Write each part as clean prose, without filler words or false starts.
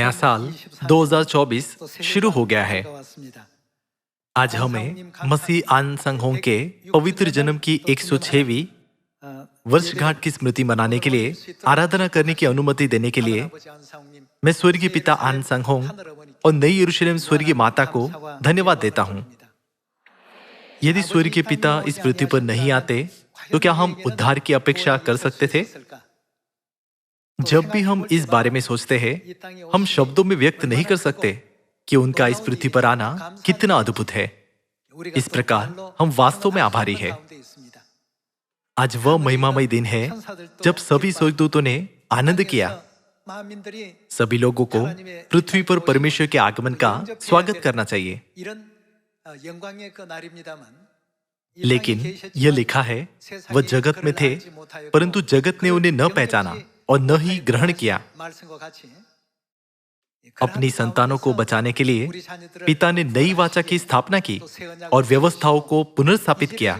नया साल 2024 शुरू हो गया है। आज हमें मसीह आन संघों के पवित्र जन्म की 106वीं वर्षगांठ की स्मृति मनाने के लिए आराधना करने की अनुमति देने के लिए मैं स्वर्गीय पिता आन संघों और नई यरूशलेम स्वर्गीय माता को धन्यवाद देता हूँ। यदि स्वर्गीय पिता इस पृथ्वी पर नहीं आते तो क्या हम उद्धार की अपेक्षा कर सकते थे? जब भी हम इस बारे में सोचते हैं, हम शब्दों में व्यक्त नहीं कर सकते कि उनका इस पृथ्वी पर आना कितना अद्भुत है। इस प्रकार हम वास्तव में आभारी हैं। आज वह महिमामय दिन है जब सभी स्वर्गदूतों ने आनंद किया। सभी लोगों को पृथ्वी पर परमेश्वर के आगमन का स्वागत करना चाहिए। लेकिन यह लिखा है, वह जगत में थे परंतु जगत ने उन्हें न पहचाना और न ही ग्रहण किया। अपनी संतानों को बचाने के लिए पिता ने नई वाचा की स्थापना की और व्यवस्थाओं को पुनर्स्थापित किया।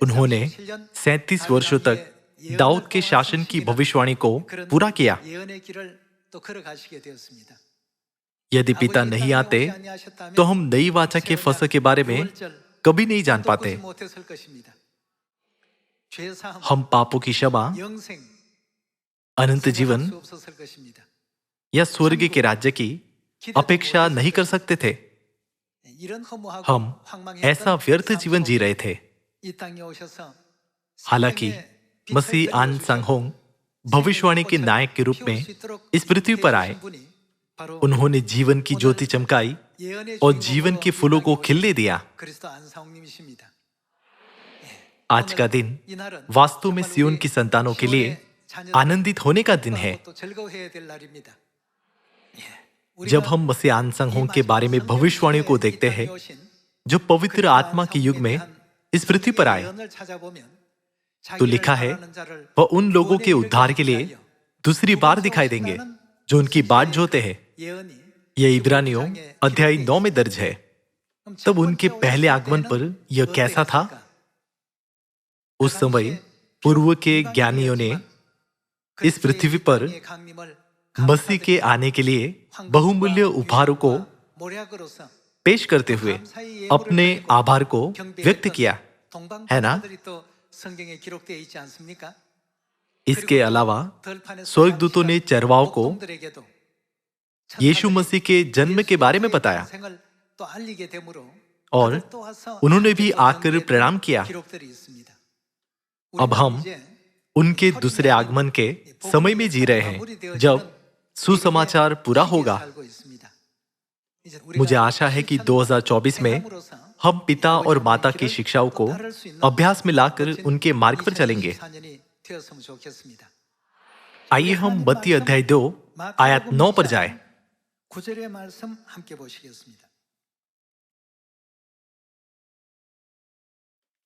उन्होंने 37 वर्षों तक दाऊद के शासन की भविष्यवाणी को पूरा किया। यदि पिता नहीं आते तो हम नई वाचा के फसह के बारे में कभी नहीं जान पाते। हम पापों की क्षमा, अनंत जीवन या स्वर्ग के राज्य की अपेक्षा नहीं कर सकते थे। हम ऐसा व्यर्थ जीवन जी रहे थे। हालांकि मसीह आन संघों भविष्यवाणी के नायक के रूप में इस पृथ्वी पर आए। उन्होंने जीवन की ज्योति चमकाई और जीवन के फूलों को खिलने दिया। आज का दिन वास्तव में सियोन की संतानों के लिए आनंदित होने का दिन है। जब हम मसीह आन संघों के बारे में भविष्यवाणियों को देखते हैं जो पवित्र आत्मा के युग में इस पृथ्वी पर आए, तो लिखा है वह उन लोगों के उद्धार के लिए दूसरी बार दिखाई देंगे जो उनकी बाट जोते हैं। यह इब्रानियों अध्याय 9 में दर्ज है। तब उनके पहले आगमन पर यह कैसा था? उस समय पूर्व के ज्ञानियों ने इस पृथ्वी पर मसीह के आने के लिए बहुमूल्य उपहारों को पेश करते हुए अपने आभार को व्यक्त किया, है ना? इसके अलावा स्वर्गदूतों ने चरवाओं को यीशु मसीह के जन्म के बारे में बताया और उन्होंने भी आकर प्रणाम किया। अब हम उनके दूसरे आगमन के समय में जी रहे हैं जब सुसमाचार पूरा होगा। मुझे आशा है कि 2024 में हम पिता और माता की शिक्षाओं को अभ्यास में लाकर उनके मार्ग पर चलेंगे। आइए हम मत्ती अध्याय 2 आयत 9 पर जाएं।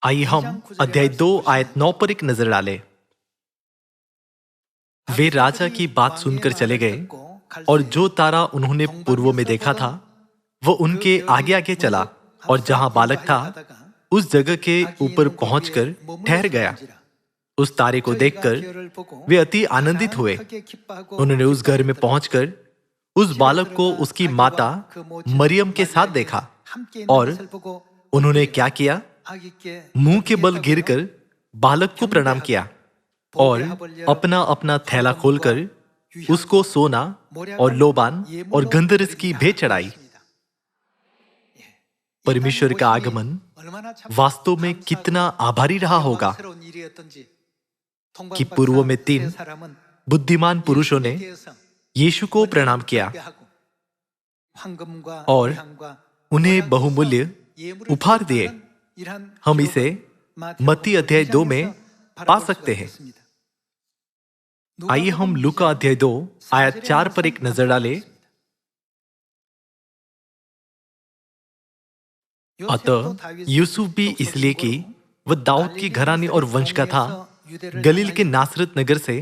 आइए हम अध्याय 2 आयत 9 पर एक नजर डालें। वे राजा की बात सुनकर चले गए और जो तारा उन्होंने पूर्व में देखा था वो उनके आगे आगे चला और जहां बालक था उस जगह के ऊपर पहुंचकर ठहर गया। उस तारे को देखकर वे अति आनंदित हुए। उन्होंने उस घर में पहुंचकर उस बालक को उसकी माता मरियम के साथ देखा और उन्होंने क्या किया? मुंह के बल गिरकर बालक को प्रणाम किया और अपना अपना थैला खोलकर उसको सोना और लोबान और गंधरस की भेंट चढ़ाई। परमेश्वर का आगमन वास्तव में कितना आभारी रहा होगा कि पूर्व में 3 बुद्धिमान पुरुषों ने यीशु को प्रणाम किया और उन्हें बहुमूल्य उपहार दिए। हम इसे मत्ती अध्याय 2 में पा सकते हैं। आइए हम लूका अध्याय 2 आयत 4 पर एक नजर डालें। अतः यूसुफ भी इसलिए कि वह दाऊद की घराने और वंश का था, गलील के नासरत नगर से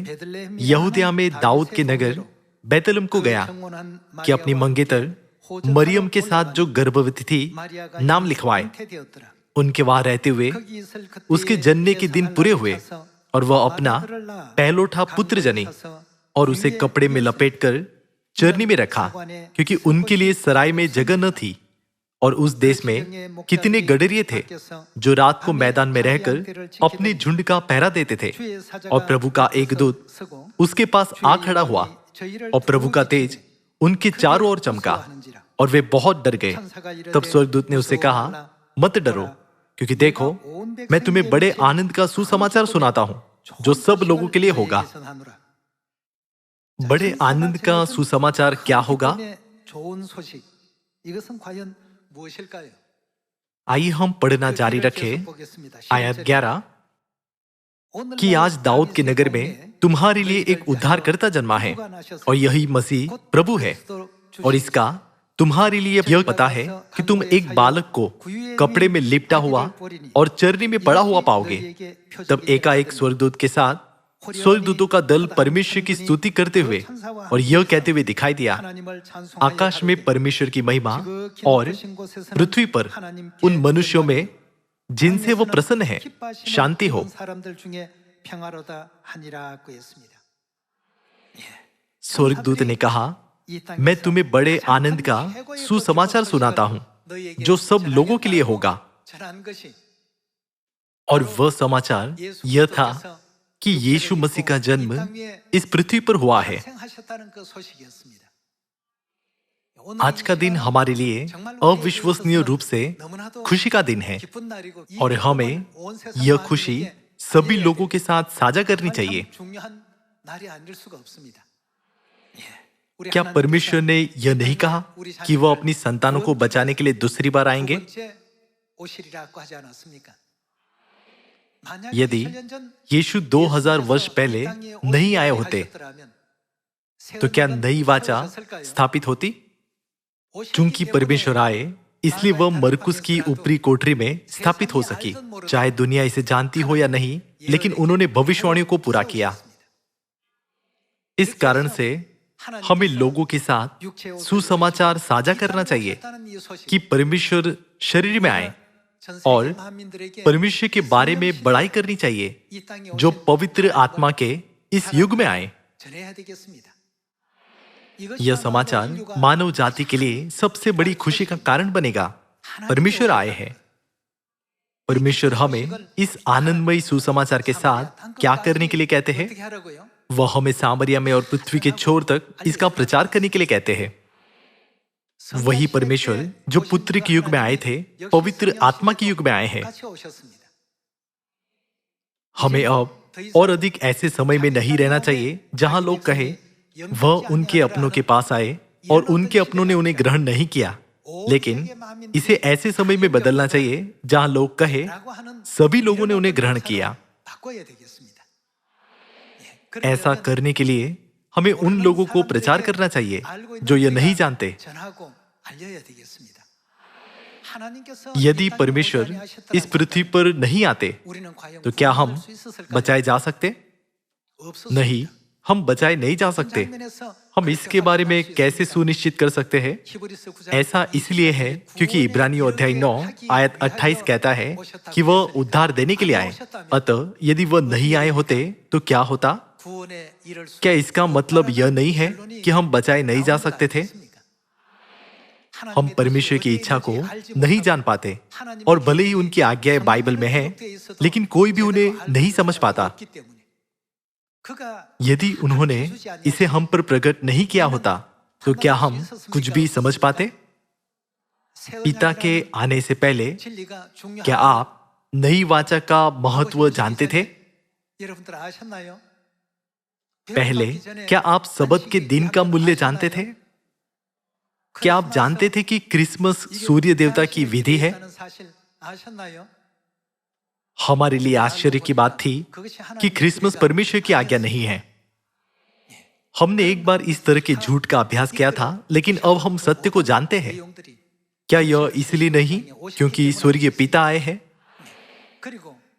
यहूदिया में दाऊद के नगर बैतलहम को गया कि अपनी मंगेतर मरियम के साथ जो गर्भवती थी नाम लिखवाए। उनके वहां रहते हुए उसके जन्म के दिन पूरे हुए और वह अपना पहलोठा पुत्र जनी और उसे कपड़े में लपेटकर चरनी में रखा, क्योंकि उनके लिए सराय में जगह न थी। और उस देश में कितने गडरिये थे जो रात को मैदान में रहकर अपने झुंड का पहरा देते थे। और प्रभु का एक दूत उसके पास आ खड़ा हुआ और प्रभु का तेज उनके चारों ओर चमका और वे बहुत डर गए। तब स्वर्गदूत ने उससे कहा, मत डरो, क्योंकि देखो मैं तुम्हें बड़े आनंद का सुसमाचार सुनाता हूं जो सब लोगों के लिए होगा। बड़े आनंद का सुसमाचार क्या होगा? आइए हम पढ़ना जारी रखें। आयत 11 कि आज दाऊद के नगर में तुम्हारे लिए एक उद्धारकर्ता जन्मा है और यही मसीह प्रभु है। और इसका तुम्हारे लिए यह पता है कि तुम एक बालक को कपड़े में लिपटा हुआ और चरनी में पड़ा हुआ पाओगे। तब एकाएक स्वर्गदूत के साथ स्वर्गदूतों का दल परमेश्वर की स्तुति करते हुए और यह कहते हुए दिखाई दिया, आकाश में परमेश्वर की महिमा और पृथ्वी पर उन मनुष्यों में जिनसे वो प्रसन्न है शांति हो। स्वर्गदूत ने कहा, मैं तुम्हें बड़े आनंद का सुसमाचार सुनाता हूं जो सब लोगों के लिए होगा। और वह समाचार यह था कि यीशु मसीह का जन्म इस पृथ्वी पर हुआ है। आज का दिन हमारे लिए अविश्वसनीय रूप से खुशी का दिन है और हमें यह खुशी सभी लोगों के साथ साझा करनी चाहिए। क्या परमेश्वर ने यह नहीं कहा कि वह अपनी संतानों को बचाने के लिए दूसरी बार आएंगे? यदि यीशु 2000 वर्ष पहले नहीं आए होते तो क्या नई वाचा स्थापित होती? चूंकि परमेश्वर आए इसलिए वह मरकुस की ऊपरी कोठरी में स्थापित हो सकी। चाहे दुनिया इसे जानती हो या नहीं, लेकिन उन्होंने भविष्यवाणियों को पूरा किया। इस कारण से हमें लोगों के साथ सुसमाचार साझा करना चाहिए कि परमेश्वर शरीर में आए और परमेश्वर के बारे में बड़ाई करनी चाहिए जो पवित्र आत्मा के इस युग में आए। यह समाचार मानव जाति के लिए सबसे बड़ी खुशी का कारण बनेगा। परमेश्वर आए हैं। परमेश्वर हमें इस आनंदमयी सुसमाचार के साथ क्या करने के लिए कहते हैं? वह हमें सामरिया में और पृथ्वी के छोर तक इसका प्रचार करने के लिए कहते हैं। वही परमेश्वर जो पुत्र के युग में आए थे, पवित्र आत्मा के युग में आए हैं। हमें अब और अधिक ऐसे समय में नहीं रहना चाहिए जहां लोग कहे वह उनके अपनों के पास आए और उनके अपनों ने उन्हें ग्रहण नहीं किया, लेकिन इसे ऐसे समय में बदलना चाहिए जहां लोग कहे सभी लोगों ने उन्हें ग्रहण किया। ऐसा करने के लिए हमें उन लोगों को प्रचार करना चाहिए जो यह नहीं जानते। यदि परमेश्वर इस पृथ्वी पर नहीं आते तो क्या हम बचाए जा सकते? नहीं, हम बचाए नहीं जा सकते। हम इसके बारे में कैसे सुनिश्चित कर सकते हैं? ऐसा इसलिए है क्योंकि इब्रानियों अध्याय 9 आयत 28 कहता है कि वह उद्धार देने के लिए आए। अतः यदि वह नहीं आए होते तो क्या होता? क्या इसका मतलब यह नहीं है कि हम बचाए नहीं जा सकते थे? हम परमेश्वर की इच्छा को नहीं जान पाते और भले ही उनकी आज्ञाएं बाइबल में हैं, लेकिन कोई भी उन्हें नहीं समझ पाता। यदि उन्होंने इसे हम पर प्रकट नहीं किया होता तो क्या हम कुछ भी समझ पाते? पिता के आने से पहले क्या आप नई वाचा का महत्व जानते थे? पहले क्या आप सबत के दिन का मूल्य जानते थे? क्या आप जानते थे कि क्रिसमस सूर्य देवता की विधि है? हमारे लिए आश्चर्य की बात थी कि क्रिसमस परमेश्वर की आज्ञा नहीं है। हमने एक बार इस तरह के झूठ का अभ्यास किया था, लेकिन अब हम सत्य को जानते हैं। क्या यह इसलिए नहीं क्योंकि स्वर्गीय पिता आए हैं?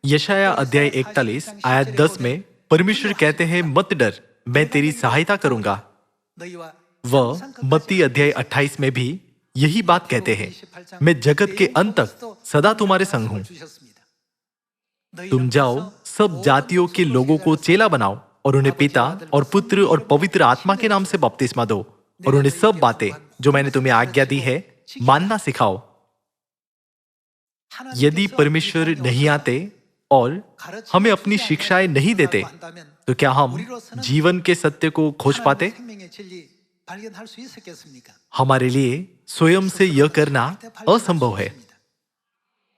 यशाया अध्याय 41 आयत 10 में परमेश्वर कहते हैं, मत डर, मैं तेरी सहायता करूंगा। वह मत्ती अध्याय 28 में भी यही बात कहते हैं, मैं जगत के अंत तक सदा तुम्हारे संग हूं। तुम जाओ, सब जातियों के लोगों को चेला बनाओ और उन्हें पिता और पुत्र और पवित्र आत्मा के नाम से बपतिस्मा दो और उन्हें सब बातें जो मैंने तुम्हें आज्ञा दी है मानना सिखाओ। यदि परमेश्वर नहीं आते और हमें अपनी शिक्षाएं नहीं देते तो क्या हम जीवन के सत्य को खोज पाते? हमारे लिए स्वयं से यह करना असंभव है।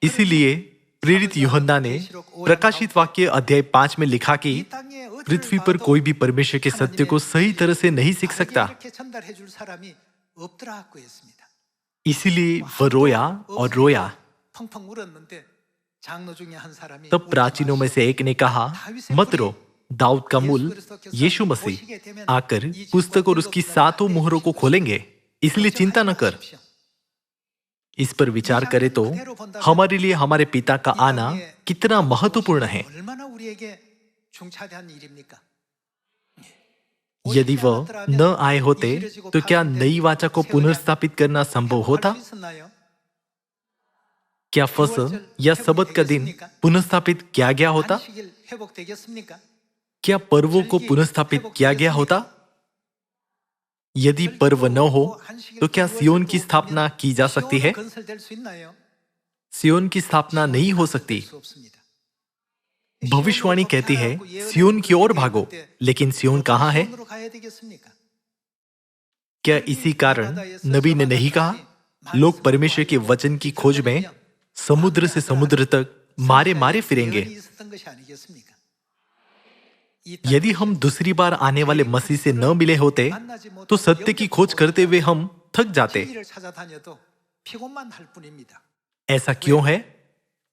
इसीलिए प्रेरित यूहन्ना ने प्रकाशित वाक्य अध्याय 5 में लिखा कि पृथ्वी पर कोई भी परमेश्वर के सत्य को सही तरह से नहीं सीख सकता। इसीलिए वह रोया और रोया। तब प्राचीनों में से एक ने कहा, मत रो, दाऊद का मूल यीशु मसीह आकर पुस्तक और उसकी 7 मोहरों को खोलेंगे, इसलिए चिंता न कर। इस पर विचार करें तो हमारे लिए हमारे पिता का आना कितना महत्वपूर्ण है। यदि वह न आए होते तो क्या नई वाचा को पुनर्स्थापित करना संभव होता? क्या फसह या सबत का दिन पुनर्स्थापित किया गया होता? क्या पर्वों को पुनर्स्थापित किया गया होता? यदि पर्व न हो तो क्या सियोन की स्थापना की जा सकती है? सियोन की स्थापना नहीं हो सकती। भविष्यवाणी कहती है सियोन की ओर भागो, लेकिन सियोन कहां है? क्या इसी कारण नबी ने नहीं कहा, लोग परमेश्वर के वचन की खोज में समुद्र से समुद्र तक मारे मारे फिरेंगे? यदि हम दूसरी बार आने वाले मसीह से न मिले होते तो सत्य की खोज करते हुए हम थक जाते। ऐसा क्यों है?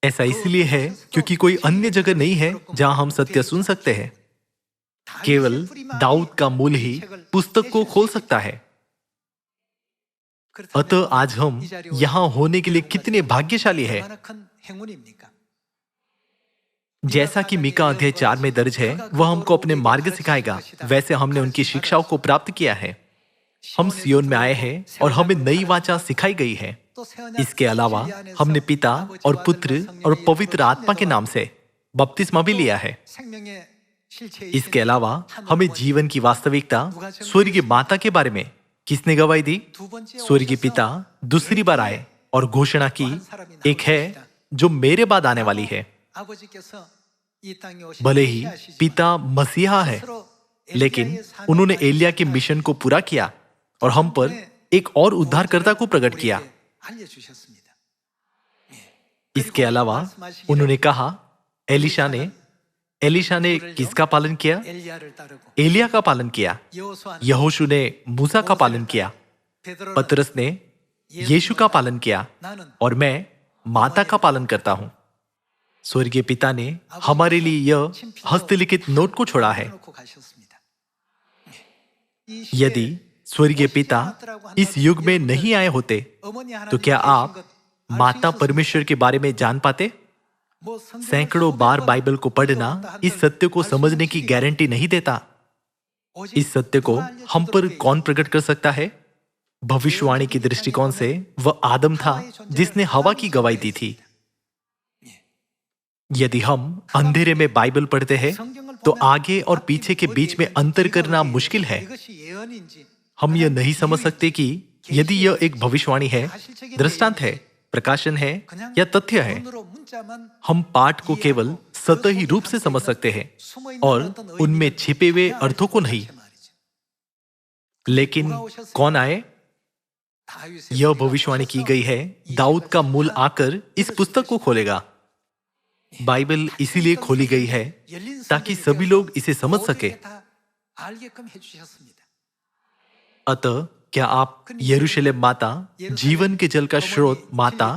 ऐसा इसलिए है क्योंकि कोई अन्य जगह नहीं है जहां हम सत्य सुन सकते हैं। केवल दाऊद का मूल ही पुस्तक को खोल सकता है। अतः आज हम यहां होने के लिए कितने भाग्यशाली हैं। जैसा कि मीका अध्याय 4 में दर्ज है, वह हमको अपने मार्ग सिखाएगा, वैसे हमने उनकी शिक्षाओं को प्राप्त किया है। हम सियोन में आए हैं और हमें नई वाचा सिखाई गई है। इसके अलावा हमने पिता और पुत्र और पवित्र आत्मा के नाम से बपतिस्मा भी लिया है। इसके अलावा हमें जीवन की वास्तविकता स्वर्गीय माता के बारे में किसने गवाही दी? स्वर्गीय पिता दूसरी बार आए और घोषणा की, एक है जो मेरे बाद आने वाली है। भले ही पिता मसीहा है, लेकिन उन्होंने एलिया के मिशन को पूरा किया और हम पर एक और उद्धारकर्ता को प्रकट किया। इसके अलावा उन्होंने कहा, एलिशा ने किसका पालन किया? एलिया का पालन किया। यहोशू ने मूसा का पालन किया। पतरस ने यीशु का पालन किया और मैं माता का पालन करता हूं। स्वर्गीय पिता ने हमारे लिए यह हस्तलिखित नोट को छोड़ा है। यदि स्वर्गीय पिता इस युग में नहीं आए होते तो क्या आप माता परमेश्वर के बारे में जान पाते? सैकड़ों बार बाइबल को पढ़ना इस सत्य को समझने की गारंटी नहीं देता। इस सत्य को हम पर कौन प्रकट कर सकता है? भविष्यवाणी की दृष्टिकोण से वह आदम था जिसने हवा की गवाही दी थी। यदि हम अंधेरे में बाइबल पढ़ते हैं तो आगे और पीछे के बीच में अंतर करना मुश्किल है। हम यह नहीं समझ सकते कि यदि यह एक भविष्यवाणी है, दृष्टांत है, प्रकाशन है या तथ्य है। हम पाठ को केवल सतही रूप से समझ सकते हैं और उनमें छिपे हुए अर्थों को नहीं। लेकिन कौन आए? यह भविष्यवाणी की गई है, दाऊद का मूल आकर इस पुस्तक को खोलेगा। बाइबल इसीलिए खोली गई है ताकि सभी लोग इसे समझ सके। अतः क्या आप यरूशलेम माता, जीवन के जल का स्रोत माता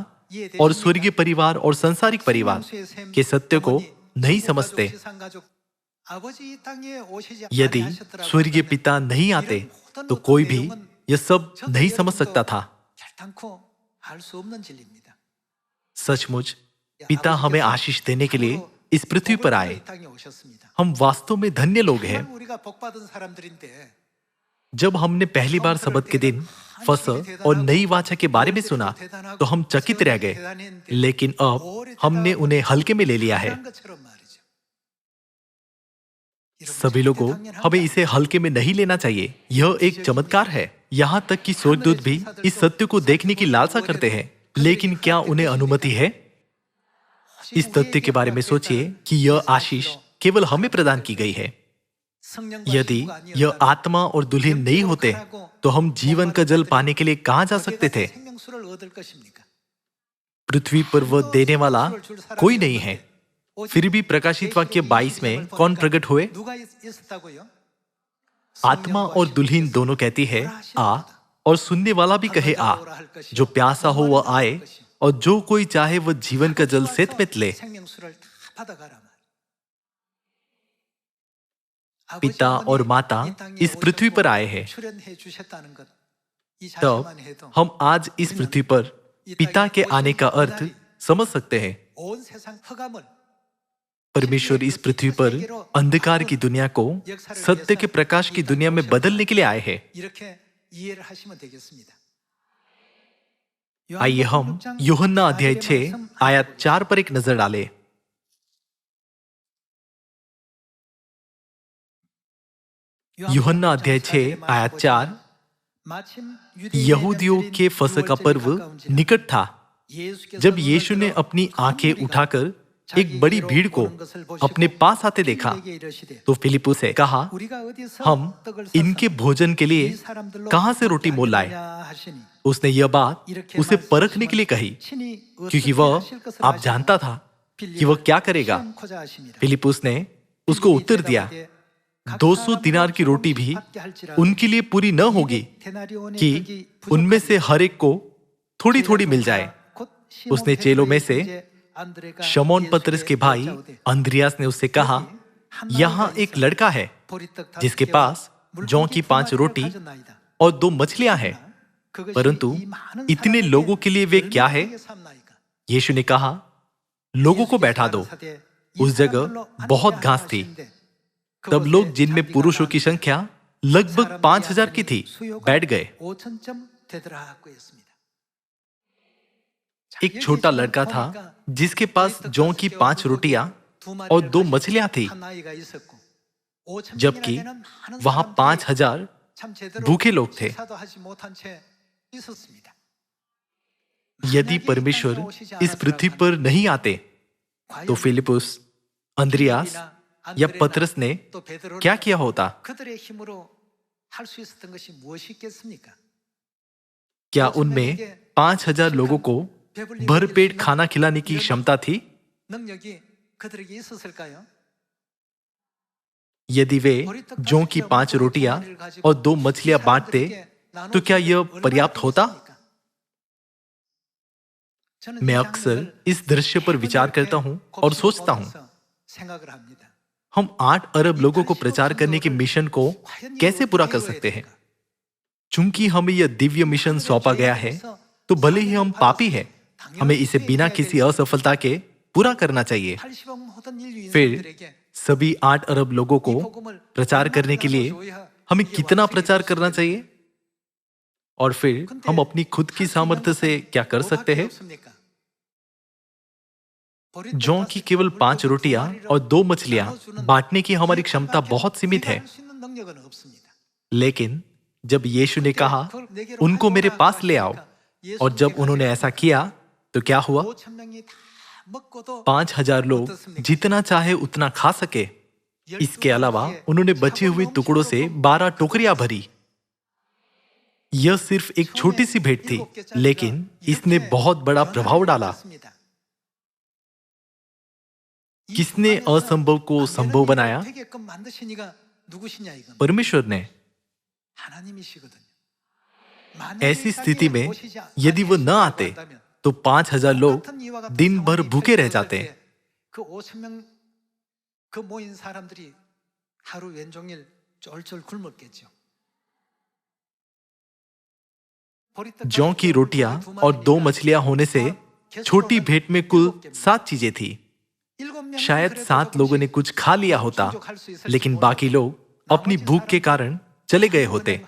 और स्वर्गीय परिवार और सांसारिक परिवार के सत्य को नहीं समझते? यदि स्वर्गीय पिता नहीं आते तो कोई भी यह सब नहीं समझ सकता था। सचमुच पिता हमें आशीष देने के लिए इस पृथ्वी पर आए। हम वास्तव में धन्य लोग हैं। जब हमने पहली बार सबत के दिन फसह और नई वाचा के बारे में सुना तो हम चकित रह गए, लेकिन अब हमने उन्हें हल्के में ले लिया है। सभी लोगों, हमें इसे हल्के में नहीं लेना चाहिए। यह एक चमत्कार है। यहाँ तक कि स्वर्गदूत भी इस सत्य को देखने की लालसा करते हैं, लेकिन क्या उन्हें अनुमति है? इस तथ्य के बारे में सोचिए कि यह आशीष केवल हमें प्रदान की गई है। यदि यह आत्मा और दुल्हन नहीं होते, तो हम जीवन का जल पाने के लिए कहां जा सकते थे? पृथ्वी पर वह देने वाला कोई नहीं है। फिर भी प्रकाशित वाक्य 22 में कौन प्रकट हुए? आत्मा और दुल्हन दोनों कहती है आ, और सुनने वाला भी कहे आ। जो प्यासा हो वह आए, और जो कोई चाहे वह जीवन का जल सेत में ले। पिता और माता इस पृथ्वी पर आए हैं। तब हम आज इस पृथ्वी पर पिता के आने का अर्थ समझ सकते हैं। परमेश्वर इस पृथ्वी पर अंधकार की दुनिया को सत्य के प्रकाश की दुनिया में बदलने के लिए आए हैं। आइए हम यूहन्ना अध्याय 6 आयत 4 पर एक नजर डालें। यूहन्ना अध्याय 6 आयत 4। यहूदियों के फसह का पर्व निकट था। जब यीशु ने अपनी आंखें उठाकर एक बड़ी भीड़ को अपने पास आते देखा, तो फिलिप्पुस से कहा, हम इनके भोजन के लिए कहां से रोटी मोल लाए? उसने यह बात उसे परखने के लिए कही, क्योंकि वह आप जानता था कि वह क्या करेगा। फिलिप्पुस ने उसको उत्तर दिया, 200 दिनार की रोटी भी उनके लिए पूरी न होगी कि उनमें से हर एक को थोड़ी थोड़ी मिल जाए। उसने चेलों में से शमौन पतरस के भाई अंद्रियास ने उससे कहा, यहाँ एक लड़का है जिसके पास जौ की 5 रोटी और 2 मछलियां हैं, परंतु इतने लोगों के लिए वे क्या है? यीशु ने कहा, लोगों को बैठा दो। उस जगह बहुत घास थी। तब लोग, जिनमें पुरुषों की संख्या लगभग 5000 की थी, बैठ गए। एक छोटा लड़का था जिसके पास जौ की 5 रोटियां और 2 मछलियां थी, जबकि वहां 5000 भूखे लोग थे। यदि परमेश्वर इस पृथ्वी पर नहीं आते, तो फिलिप्पुस, अंद्रियास या पतरस ने क्या किया होता? क्या उनमें 5000 लोगों को भरपेट खाना खिलाने की क्षमता थी? यदि वे जौ की 5 रोटियां और 2 मछलियां बांटते, तो क्या यह पर्याप्त होता? मैं अक्सर इस दृश्य पर विचार करता हूं और सोचता हूं, हम 8 अरब लोगों को प्रचार करने के मिशन को कैसे पूरा कर सकते हैं? चूंकि हमें यह दिव्य मिशन सौंपा गया है, तो भले ही हम पापी हैं, हमें इसे बिना किसी असफलता के पूरा करना चाहिए। फिर सभी 8 अरब लोगों को प्रचार करने के लिए हमें कितना प्रचार करना चाहिए? और फिर हम अपनी खुद की सामर्थ्य से क्या कर सकते हैं? जौ की केवल 5 रोटियां और 2 मछलियां बांटने की हमारी क्षमता बहुत सीमित है। लेकिन जब यीशु ने कहा, उनको मेरे पास ले आओ, और जब उन्होंने ऐसा किया, तो क्या हुआ? 5000 लोग जितना चाहे उतना खा सके। इसके अलावा उन्होंने बचे हुए टुकड़ों से 12 टोकरियां भरी। यह सिर्फ एक छोटी सी भेंट थी, लेकिन इसने बहुत बड़ा प्रभाव डाला। किसने असंभव को संभव बनाया? परमेश्वर ने। ऐसी स्थिति में यदि वो न आते, तो 5000 लोग दिन भर भूखे रह जाते। जौ की रोटियां और 2 मछलियां होने से छोटी भेंट में कुल 7 चीजें थी। शायद 7 लोगों ने कुछ खा लिया होता, लेकिन बाकी लोग अपनी भूख के कारण चले गए होते।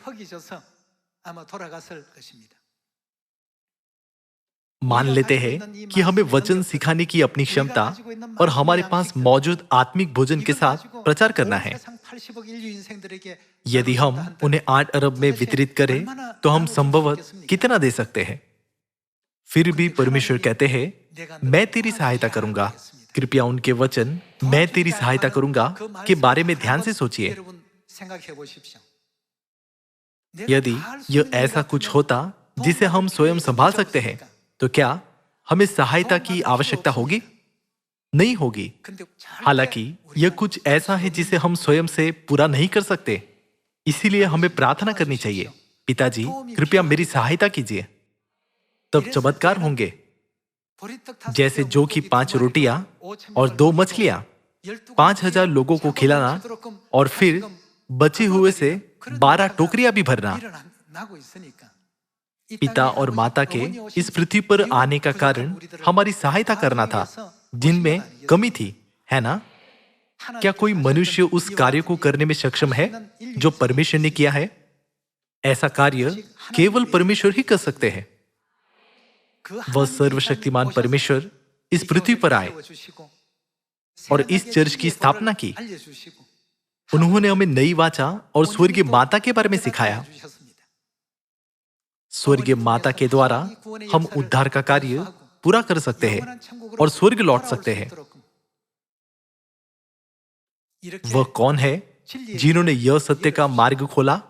मान लेते हैं कि हमें वचन सिखाने की अपनी क्षमता और हमारे पास मौजूद आत्मिक भोजन के साथ प्रचार करना है। यदि हम उन्हें 8 अरब में वितरित करें तो हम संभवतः कितना दे सकते हैं? फिर भी परमेश्वर कहते हैं, मैं तेरी सहायता करूंगा। कृपया उनके वचन मैं तेरी सहायता करूंगा के बारे में ध्यान से सोचिए। यदि यह ऐसा कुछ होता जिसे हम स्वयं संभाल सकते हैं, तो क्या हमें सहायता की आवश्यकता होगी? नहीं होगी। हालांकि यह कुछ ऐसा है जिसे हम स्वयं से पूरा नहीं कर सकते। इसीलिए हमें प्रार्थना करनी चाहिए, पिताजी कृपया मेरी सहायता कीजिए। तब चमत्कार होंगे, जैसे जो कि 5 रोटियां और 2 मछलियां 5,000 लोगों को खिलाना और फिर बचे हुए से 12 टोकरियां भी भरना। पिता और माता के इस पृथ्वी पर आने का कारण हमारी सहायता करना था, जिनमें कमी थी, है ना? क्या कोई मनुष्य उस कार्य को करने में सक्षम है जो परमेश्वर ने किया है? ऐसा कार्य केवल परमेश्वर ही कर सकते हैं। वह सर्वशक्तिमान परमेश्वर इस पृथ्वी पर आए और इस चर्च की स्थापना की। उन्होंने हमें नई वाचा और स्वर्गीय माता के बारे में सिखाया। स्वर्गीय माता के द्वारा हम उद्धार का कार्य पूरा कर सकते हैं और स्वर्ग लौट सकते हैं। वह कौन है जिन्होंने यह सत्य का मार्ग खोला?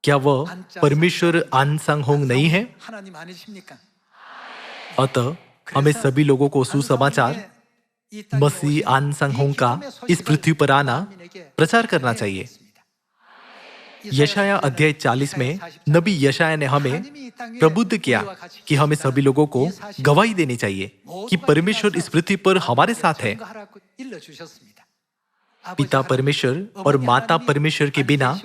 क्या वह परमेश्वर आन सांग होंग नहीं है? अतः हमें सभी लोगों को सुसमाचार मसीह आन सांग होंग का इस पृथ्वी पर आना प्रचार करना चाहिए। यशाया अध्याय 40 में नबी यशाया ने हमें प्रबुद्ध किया कि हमें सभी लोगों को गवाही देनी चाहिए कि परमेश्वर इस पृथ्वी पर हमारे साथ है। पिता परमेश्वर और माता परमेश्वर के बिना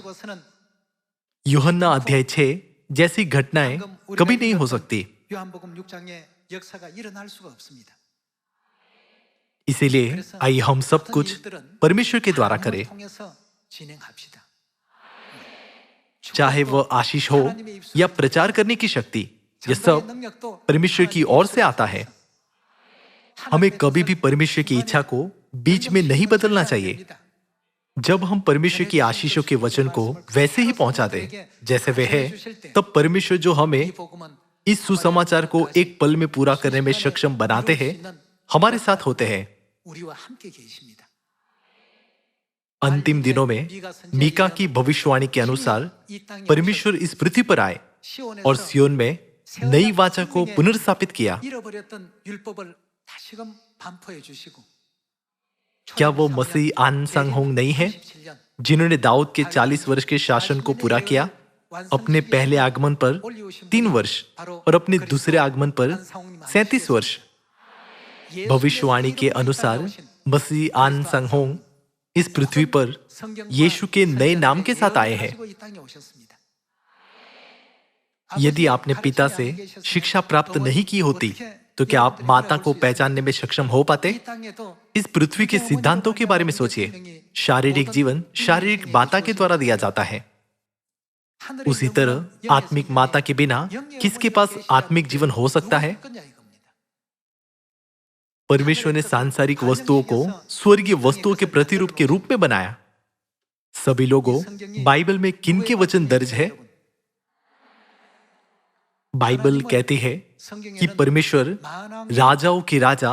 यूहन्ना अध्याय 6 जैसी घटनाएं कभी नहीं हो सकती। इसीलिए आइए हम सब कुछ परमेश्वर के द्वारा करें। चाहे वह आशीष हो या प्रचार करने की शक्ति, यह सब परमेश्वर की ओर से आता है। हमें कभी भी परमेश्वर की इच्छा को बीच में नहीं बदलना चाहिए। जब हम परमेश्वर की आशीषों के वचन को वैसे ही पहुंचा दें जैसे वे है, तब परमेश्वर जो हमें इस सुसमाचार को एक पल में पूरा करने में सक्षम बनाते हैं, हमारे साथ होते हैं। अंतिम दिनों में मीका की भविष्यवाणी के अनुसार परमेश्वर इस पृथ्वी पर आए और सियोन में नई वाचा को पुनर्स्थापित किया। क्या वो मसीह आन सांग होंग नहीं है जिन्होंने दाऊद के 40 वर्ष के शासन को पूरा किया, अपने पहले आगमन पर 3 वर्ष और अपने दूसरे आगमन पर 37 वर्ष? भविष्यवाणी के अनुसार मसीह आन सांग होंग इस पृथ्वी पर यीशु के नए नाम के साथ आए हैं। यदि आपने पिता से शिक्षा प्राप्त नहीं की होती, तो क्या आप माता को पहचानने में सक्षम हो पाते? इस पृथ्वी के सिद्धांतों के बारे में सोचिए। शारीरिक जीवन शारीरिक माता के द्वारा दिया जाता है। उसी तरह आत्मिक माता के बिना किसके पास आत्मिक जीवन हो सकता है? परमेश्वर ने सांसारिक वस्तुओं को स्वर्गीय वस्तुओं के प्रतिरूप के रूप में बनाया। सभी लोगों, बाइबल में किन के वचन दर्ज है? बाइबल कहती है कि परमेश्वर राजाओं के राजा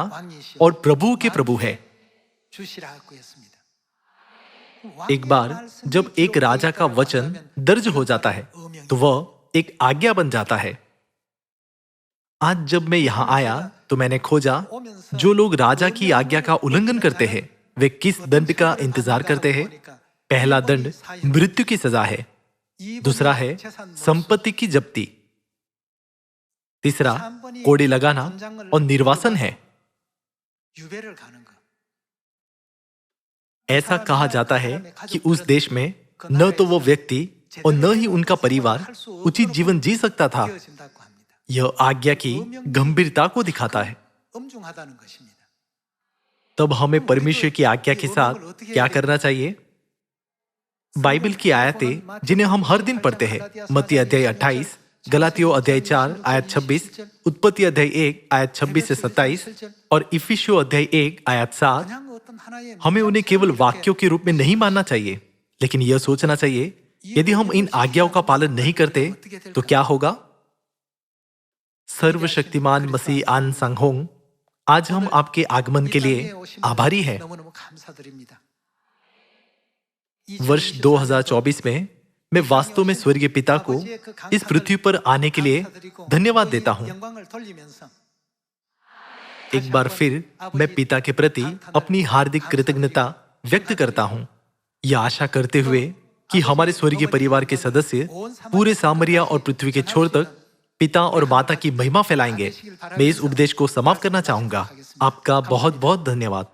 और प्रभुओं के प्रभु है। एक बार जब एक राजा का वचन दर्ज हो जाता है तो वह एक आज्ञा बन जाता है। आज जब मैं यहां आया तो मैंने खोजा जो लोग राजा की आज्ञा का उल्लंघन करते हैं वे किस दंड का इंतजार करते हैं। पहला दंड मृत्यु की सजा है, दूसरा है संपत्ति की जब्ती, तीसरा कोड़े लगाना और निर्वासन है। ऐसा कहा जाता है कि उस देश में न तो वो व्यक्ति और न ही उनका परिवार उचित जीवन जी सकता था। यह आज्ञा की गंभीरता को दिखाता है। तब हमें परमेश्वर की आज्ञा के साथ क्या करना चाहिए? बाइबल की आयतें जिन्हें हम हर दिन पढ़ते हैं, मत्ती अध्याय 28 गलातियों अध्याय 4 आयत 26, उत्पत्ति अध्याय 1 आयत 26 से 27 और इफिसियों अध्याय 1 आयत 7। हमें उन्हें केवल वाक्यों के रूप में नहीं मानना चाहिए, लेकिन यह सोचना चाहिए यदि हम इन आज्ञाओं का पालन नहीं करते तो क्या होगा। सर्वशक्तिमान मसीह आन सांगहोंग, आज हम आपके आगमन के लिए आभारी हैं। वर्ष 2024 में मैं वास्तव में स्वर्गीय पिता को इस पृथ्वी पर आने के लिए धन्यवाद देता हूं। एक बार फिर मैं पिता के प्रति अपनी हार्दिक कृतज्ञता व्यक्त करता हूं, यह आशा करते हुए कि हमारे स्वर्गीय परिवार के सदस्य पूरे सामरिया और पृथ्वी के छोर तक पिता और माता की महिमा फैलाएंगे। मैं इस उपदेश को समाप्त करना चाहूंगा। आपका बहुत बहुत धन्यवाद।